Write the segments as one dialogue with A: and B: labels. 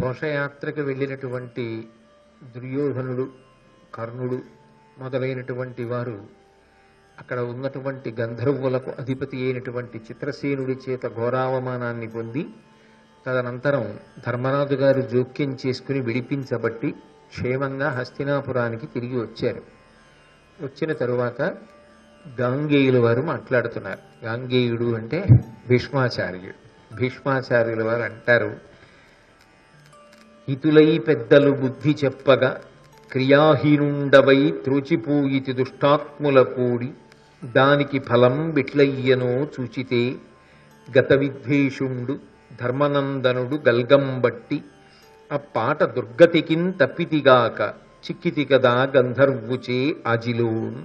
A: ఘోషయాత్రకు వెళ్ళినటువంటి దుర్యోధనుడు, కర్ణుడు మొదలైనటువంటి వారు అక్కడ ఉన్నటువంటి గంధర్వులకు అధిపతి అయినటువంటి చిత్రసేనుడి చేత ఘోరావమానాన్ని పొంది తదనంతరం ధర్మరాజు గారు జోక్యం చేసుకుని విడిపించబట్టి క్షేమంగా హస్తినాపురానికి తిరిగి వచ్చారు. వచ్చిన తరువాత గాంగేయుల వారు మాట్లాడుతున్నారు. గాంగేయుడు అంటే భీష్మాచార్యుడు. భీష్మాచార్యుల వారు అంటారు, హితులై పెద్దలు బుద్ధి చెప్పగా క్రియాహీనుండవై త్రోచిపోయితి దుష్టాత్ముల కూడి దానికి ఫలం బిట్లయ్యనో చూచితే గత విద్వేషుండు ధర్మనందనుడు గల్గంబట్టి ఆ పాట దుర్గతికిన్ తప్పితిగాక చిక్కితి కదా గంధర్వుచే ఆజిలోన్.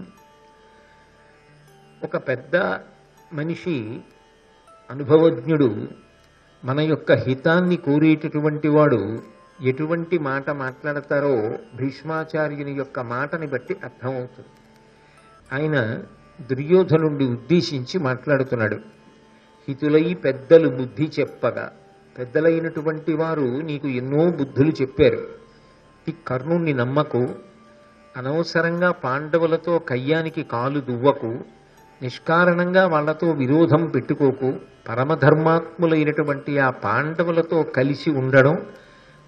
A: ఒక పెద్ద మనిషి, అనుభవజ్ఞుడు, మన యొక్క హితాన్ని కోరేటటువంటి వాడు ఎటువంటి మాట మాట్లాడతారో భీష్మాచార్యుని యొక్క మాటని బట్టి అర్థమవుతుంది. ఆయన దుర్యోధనుడిని ఉద్దేశించి మాట్లాడుతున్నాడు. హితులై పెద్దలు బుద్ధి చెప్పగా, పెద్దలైనటువంటి వారు నీకు ఎన్నో బుద్ధులు చెప్పారు. ఈ కర్ణుణ్ణి నమ్మకు, అనవసరంగా పాండవులతో కయ్యానికి కాలు దువ్వకు, నిష్కారణంగా వాళ్లతో విరోధం పెట్టుకోకు, పరమధర్మాత్ములైనటువంటి ఆ పాండవులతో కలిసి ఉండడం,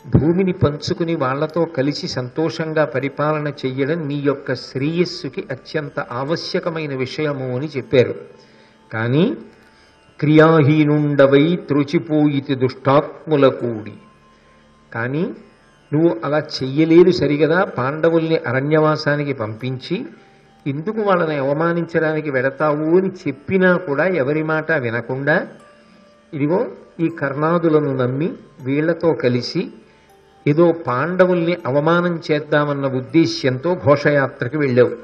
A: భూమిని పంచుకుని వాళ్లతో కలిసి సంతోషంగా పరిపాలన చెయ్యడం నీ యొక్క శ్రేయస్సుకి అత్యంత ఆవశ్యకమైన విషయము అని చెప్పారు. కానీ క్రియాహీనుండవై త్రోచిపోయితి దుష్టాత్ముల కూడి, కానీ నువ్వు అలా చెయ్యలేదు సరిగదా. పాండవుల్ని అరణ్యవాసానికి పంపించి ఎందుకు వాళ్ళని అవమానించడానికి వెడతావు అని చెప్పినా కూడా ఎవరి మాట వినకుండా ఇదిగో ఈ కర్ణాదులను నమ్మి వీళ్లతో కలిసి ఏదో పాండవుల్ని అవమానం చేద్దామన్న ఉద్దేశ్యంతో ఘోషయాత్రకు వెళ్ళావు.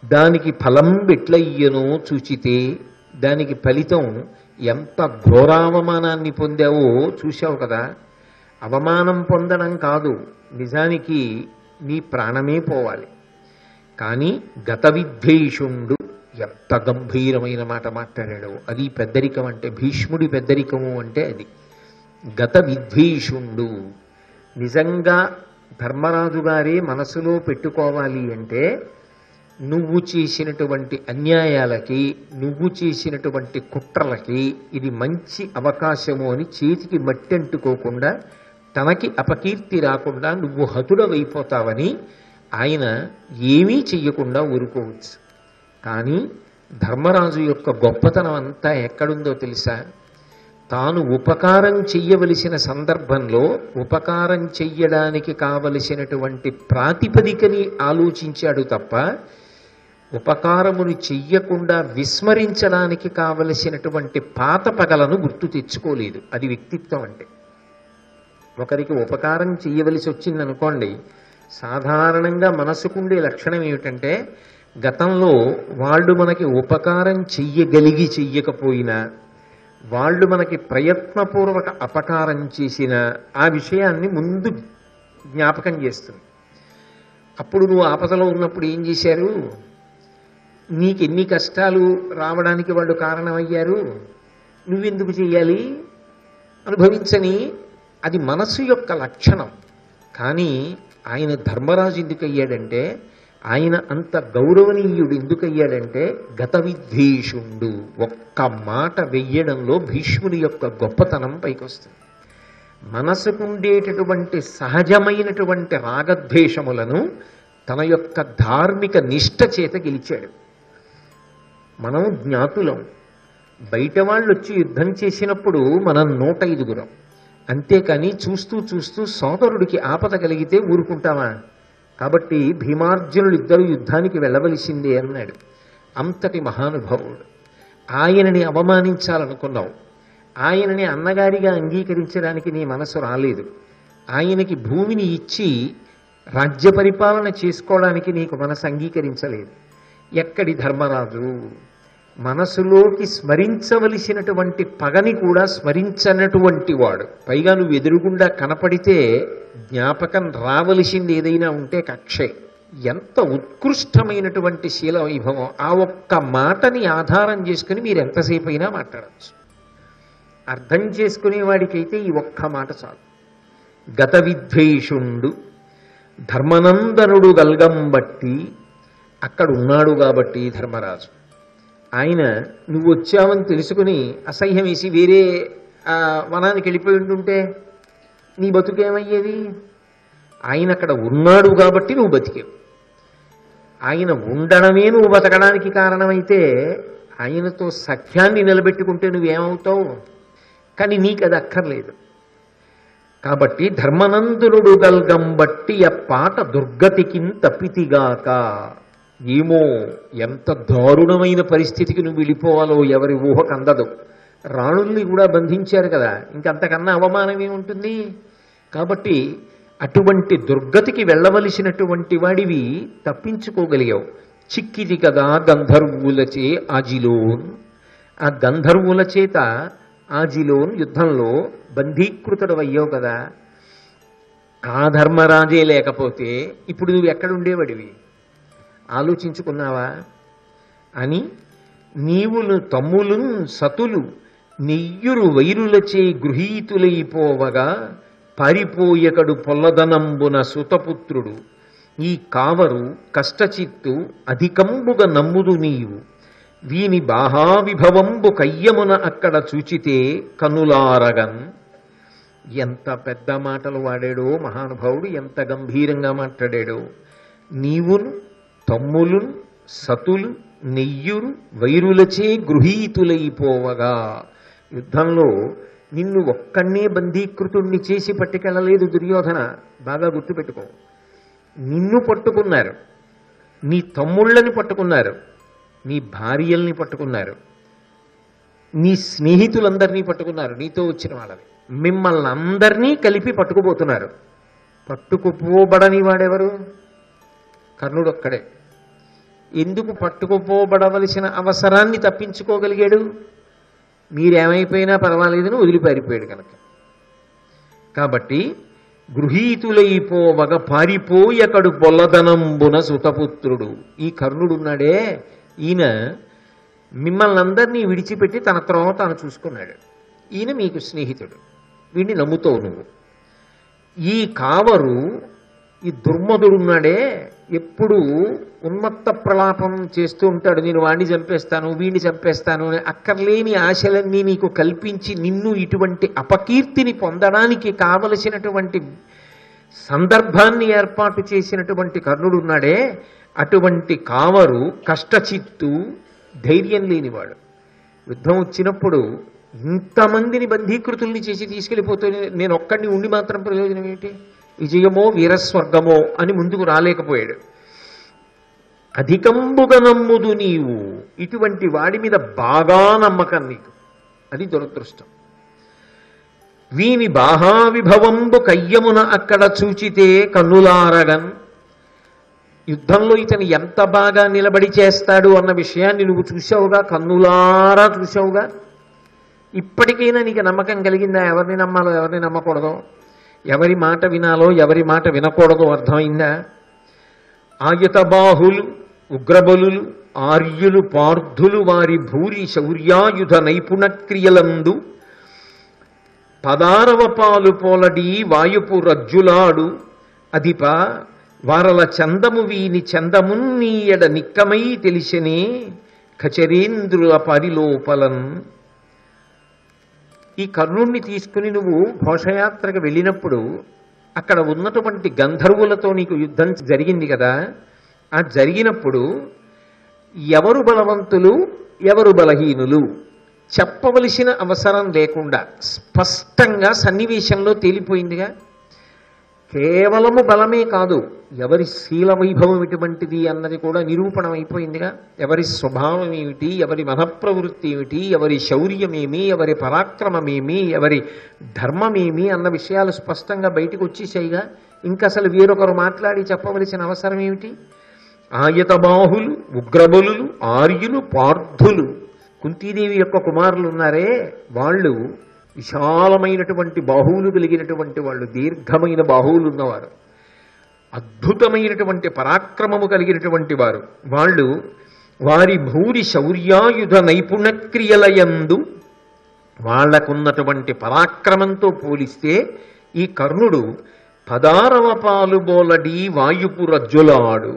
A: దానికి ఫలం బిట్లయ్యనో చూచితే, దానికి ఫలితం ఎంత ఘోరావమానాన్ని పొందావో చూశావు కదా. అవమానం పొందడం కాదు, నిజానికి నీ ప్రాణమే పోవాలి. కానీ గత విద్వేషుండు, ఎంత గంభీరమైన మాట మాట్లాడాడు. అది పెద్దరికం అంటే, భీష్ముడి పెద్దరికము అంటే అది. గత విద్వేషుండు, నిజంగా ధర్మరాజు గారే మనసులో పెట్టుకోవాలి అంటే నువ్వు చేసినటువంటి అన్యాయాలకి, నువ్వు చేసినటువంటి కుట్రలకి ఇది మంచి అవకాశము అని చేతికి మట్టంటుకోకుండా, తనకి అపకీర్తి రాకుండా నువ్వు హతుడవైపోతావని ఆయన ఏమీ చెయ్యకుండా ఊరుకోవచ్చు. కానీ ధర్మరాజు యొక్క గొప్పతనం అంతా ఎక్కడుందో తెలుసా? తాను ఉపకారం చెయ్యవలసిన సందర్భంలో ఉపకారం చెయ్యడానికి కావలసినటువంటి ప్రాతిపదికని ఆలోచించాడు తప్ప ఉపకారముని చెయ్యకుండా విస్మరించడానికి కావలసినటువంటి పాత పగలను గుర్తు తెచ్చుకోలేదు. అది వ్యక్తిత్వం అంటే. ఒకరికి ఉపకారం చెయ్యవలసి వచ్చిందనుకోండి, సాధారణంగా మనసుకుండే లక్షణం ఏమిటంటే గతంలో వాళ్ళు మనకి ఉపకారం చెయ్యగలిగి చెయ్యకపోయినా, వాళ్ళు మనకి ప్రయత్నపూర్వక అపకారం చేసిన ఆ విషయాన్ని ముందు జ్ఞాపకం చేస్తుంది. అప్పుడు నువ్వు ఆపదలో ఉన్నప్పుడు ఏం చేశారు, నీకెన్ని కష్టాలు రావడానికి వాళ్ళు కారణమయ్యారు, నువ్వెందుకు చెయ్యాలి, అనుభవించని. అది మనసు యొక్క లక్షణం. కానీ ఆయన ధర్మరాజు ఎందుకు అయ్యాడంటే, ఆయన అంత గౌరవనీయుడు ఎందుకయ్యాడంటే గత విద్వేషుండు. ఒక్క మాట వెయ్యడంలో భీష్ముడి యొక్క గొప్పతనం పైకొస్తుంది. మనసుకుండేటటువంటి సహజమైనటువంటి రాగద్వేషములను తన యొక్క ధార్మిక నిష్ఠ చేత గెలిచాడు. మనం జ్ఞాతులం. బయట వాళ్ళు వచ్చి యుద్ధం చేసినప్పుడు మనం 105 అంతేకాని చూస్తూ చూస్తూ సోదరుడికి ఆపద కలిగితే ఊరుకుంటామా? కాబట్టి భీమార్జునులు ఇద్దరు యుద్ధానికి వెళ్ళవలసిందే అన్నాడు. అంతటి మహానుభావుడు. ఆయనని అవమానించాలనుకున్నావు. ఆయనని అన్నగారిగా అంగీకరించడానికి నీ మనసు రాలేదు. ఆయనకి భూమిని ఇచ్చి రాజ్య పరిపాలన చేసుకోవడానికి నీకు మనసు అంగీకరించలేదు. ఎక్కడి ధర్మరాజు? మనసులోకి స్మరించవలసినటువంటి పగని కూడా స్మరించనటువంటి వాడు. పైగా నువ్వు ఎదురుగుండా కనపడితే జ్ఞాపకం రావలసింది ఏదైనా ఉంటే కక్షే. ఎంత ఉత్కృష్టమైనటువంటి శీల వైభవం. ఆ ఒక్క మాటని ఆధారం చేసుకుని మీరు ఎంతసేపు అయినా మాట్లాడచ్చు. అర్థం చేసుకునేవాడికైతే ఈ ఒక్క మాట చాలు. గత విద్వేషుండు ధర్మనందనుడు గల్గంబట్టి, అక్కడ ఉన్నాడు కాబట్టి ధర్మరాజు. ఆయన నువ్వు వచ్చావని తెలుసుకుని అసహ్యం వేసి వేరే వనానికి వెళ్ళిపోయి ఉంటుంటే నీ బతుకేమయ్యేది? ఆయన అక్కడ ఉన్నాడు కాబట్టి నువ్వు బతికేవు. ఆయన ఉండడమే నువ్వు బతకడానికి కారణమైతే ఆయనతో సఖ్యాన్ని నిలబెట్టుకుంటే నువ్వేమవుతావు? కానీ నీకు అది అక్కర్లేదు. కాబట్టి ధర్మనందునుడు గల్గంబట్టి ఆ పాట దుర్గతికిన్ తప్పితిగాక. ఏమో ఎంత దారుణమైన పరిస్థితికి నువ్వు వెళ్ళిపోవాలో ఎవరి ఊహకు అందదు. రాణుల్ని కూడా బంధించారు కదా, ఇంకంతకన్నా అవమానం ఏముంటుంది? కాబట్టి అటువంటి దుర్గతికి వెళ్ళవలసినటువంటి వాడివి తప్పించుకోగలిగావు. చిక్కిది కదా గంధర్వులచే ఆజిలోన్. ఆ గంధర్వుల చేత ఆజిలోన్ యుద్ధంలో బంధీకృతుడు అయ్యావు కదా. ఆ ధర్మరాజే లేకపోతే ఇప్పుడు నువ్వు ఎక్కడుండేవాడివి? ఆలోచించుకున్నావా? అని నీవులు తమ్ములు సతులు నెయ్యురు వైరులచే గృహీతులైపోవగా పారిపోయకడు పొల్లదనంబున సుతపుత్రుడు. ఈ కావరు కష్టచిత్తు అధికంబుగా నమ్ముదు నీవు. వీని బాహావిభవంబు కయ్యమున అక్కడ చూచితే కనులారగన్. ఎంత పెద్ద మాటలు వాడాడో మహానుభావుడు, ఎంత గంభీరంగా మాట్లాడాడో. నీవును తమ్ములు సతులు నెయ్యురు వైరులచే గృహీతులైపోవగా. యుద్ధంలో నిన్ను ఒక్కడే బంధీకృతుణ్ణి చేసి పట్టుకెళ్ళలేదు దుర్యోధన, బాగా గుర్తుపెట్టుకో. నిన్ను పట్టుకున్నారు, నీ తమ్ముళ్ళని పట్టుకున్నారు, నీ భార్యల్ని పట్టుకున్నారు, నీ స్నేహితులందరినీ పట్టుకున్నారు, నీతో వచ్చిన వాళ్ళని. మిమ్మల్ని అందరినీ కలిపి పట్టుకుపోతున్నారు. పట్టుకుపోబడని వాడెవరు? కర్ణుడొక్కడే. ఎందుకు పట్టుకుపోబడవలసిన అవసరాన్ని తప్పించుకోగలిగాడు? మీరేమైపోయినా పర్వాలేదని వదిలిపారిపోయాడు కనుక. కాబట్టి గృహీతులైపోవగ పారిపోయకడు పొల్లదనంబున సుతపుత్రుడు. ఈ కర్ణుడున్నాడే, ఈయన మిమ్మల్ని అందరినీ విడిచిపెట్టి తన త్రోవ తాను చూసుకున్నాడు. ఈయన మీకు స్నేహితుడు, వీడిని నమ్ముతావు నువ్వు. ఈ కావరు, ఈ దుర్మధుడున్నాడే, ఎప్పుడు ఉన్మత్త ప్రలాపం చేస్తూ ఉంటాడు. నేను వాడిని చంపేస్తాను, వీడిని చంపేస్తాను అని అక్కర్లేని ఆశలన్నీ నీకు కల్పించి నిన్ను ఇటువంటి అపకీర్తిని పొందడానికి కావలసినటువంటి సందర్భాన్ని ఏర్పాటు చేసినటువంటి కర్ణుడున్నాడే, అటువంటి కావరు కష్టచిత్తు, ధైర్యం లేనివాడు. యుద్ధం వచ్చినప్పుడు ఇంతమందిని బంధీకృతుల్ని చేసి తీసుకెళ్ళిపోతే నేను ఒక్కడిని ఉండి మాత్రం ప్రయోజనం ఏంటి? విజయమో వీరస్వర్గమో అని ముందుకు రాలేకపోయాడు. అధికంబుగా నమ్ముదు నీవు. ఇటువంటి వాడి మీద బాగా నమ్మకం నీకు, అది దురదృష్టం. వీని బాహావిభవంబు కయ్యమున అక్కడ చూచితే కన్నులారగన్. యుద్ధంలో ఇతను ఎంత బాగా నిలబడి చేస్తాడు అన్న విషయాన్ని నువ్వు చూసావుగా, కన్నులారా చూసావుగా. ఇప్పటికైనా నీకు నమ్మకం కలిగిందా? ఎవరిని నమ్మాలో ఎవరిని నమ్మకూడదో, ఎవరి మాట వినాలో ఎవరి మాట వినకూడదో అర్థమైందా? ఆయుత బాహులు ఉగ్రబలులు ఆర్యులు పార్థులు వారి భూరి శౌర్యాయుధ నైపుణ క్రియలందు పదారవ పాలు పోలడి వాయుపు రజ్జులాడు అధిప వారల చందము వీని చందమున్నీయడ నిక్కమై తెలిసినే ఖచరేంద్రుల పరిలోపలన్. ఈ కర్ణుణ్ణి తీసుకుని నువ్వు ఘోషయాత్రకు వెళ్ళినప్పుడు అక్కడ ఉన్నటువంటి గంధర్వులతో నీకు యుద్ధం జరిగింది కదా. ఆ జరిగినప్పుడు ఎవరు బలవంతులు ఎవరు బలహీనులు చెప్పవలసిన అవసరం లేకుండా స్పష్టంగా సన్నివేశంలో తేలిపోయిందిగా. కేవలము బలమే కాదు, ఎవరి శీల వైభవం ఎటువంటిది అన్నది కూడా నిరూపణం అయిపోయిందిగా. ఎవరి స్వభావం ఏమిటి, ఎవరి మనఃప్రవృత్తి ఏమిటి, ఎవరి శౌర్యమేమి, ఎవరి పరాక్రమమేమి, ఎవరి ధర్మమేమి అన్న విషయాలు స్పష్టంగా బయటకు వచ్చేసాయిగా. ఇంకా అసలు వేరొకరు మాట్లాడి చెప్పవలసిన అవసరం ఏమిటి? ఆయత బాహులు ఉగ్రబలులు ఆర్యులు పార్థులు, కుంతీదేవి యొక్క కుమారులు ఉన్నారే, వాళ్ళు విశాలమైనటువంటి బాహువులు కలిగినటువంటి వాళ్ళు, దీర్ఘమైన బాహువులు ఉన్నవారు, అద్భుతమైనటువంటి పరాక్రమము కలిగినటువంటి వారు. వాళ్ళు వారి భూరి శౌర్యాయుధ నైపుణ క్రియలయందు వాళ్లకున్నటువంటి పరాక్రమంతో పోలిస్తే ఈ కర్ణుడు 16వ పాలు బోలడి వాయుపు రజ్జులాడు.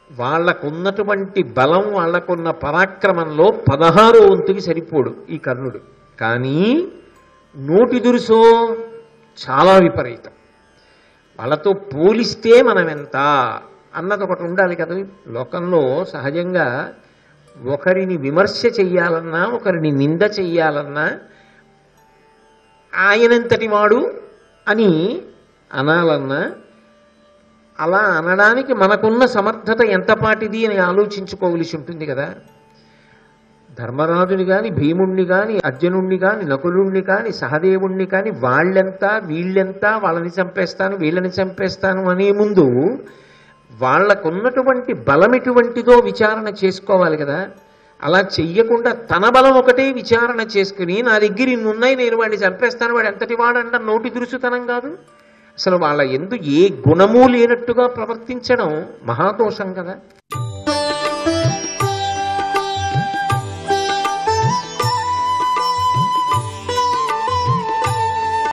A: వాళ్లకున్నటువంటి బలం, వాళ్లకున్న పరాక్రమంలో 16వ వంతుకి సరిపోడు ఈ కర్ణుడు. కానీ నోటి దురుసో చాలా విపరీతం. వాళ్ళతో పోలిస్తే మనం ఎంత అన్నది ఒకటి ఉండాలి కదా. లోకంలో సహజంగా ఒకరిని విమర్శ చెయ్యాలన్నా, ఒకరిని నింద చెయ్యాలన్నా ఆయనంతటి వాడు అని అనాలన్నా, అలా అనడానికి మనకున్న సమర్థత ఎంతపాటిది అని ఆలోచించుకోవలసి ఉంటుంది కదా. ధర్మరాజుని కానీ, భీముణ్ణి కానీ, అర్జునుణ్ణి కానీ, నకులుణ్ణి కానీ, సహదేవుణ్ణి కానీ వాళ్ళెంతా వీళ్ళెంతా, వాళ్ళని చంపేస్తాను వీళ్ళని చంపేస్తాను అనే ముందు వాళ్లకున్నటువంటి బలం ఎటువంటిదో విచారణ చేసుకోవాలి కదా. అలా చెయ్యకుండా తన బలం ఒకటే విచారణ చేసుకుని నా దగ్గర ఇన్నున్నాయి, నేను వాడిని చంపేస్తాను, వాడు ఎంతటి వాడంట నోటి దురుసుతనం కాదు. అసలు వాళ్ళ యందు ఏ గుణమూ లేనట్టుగా ప్రవర్తించడం మహాదోషం కదా.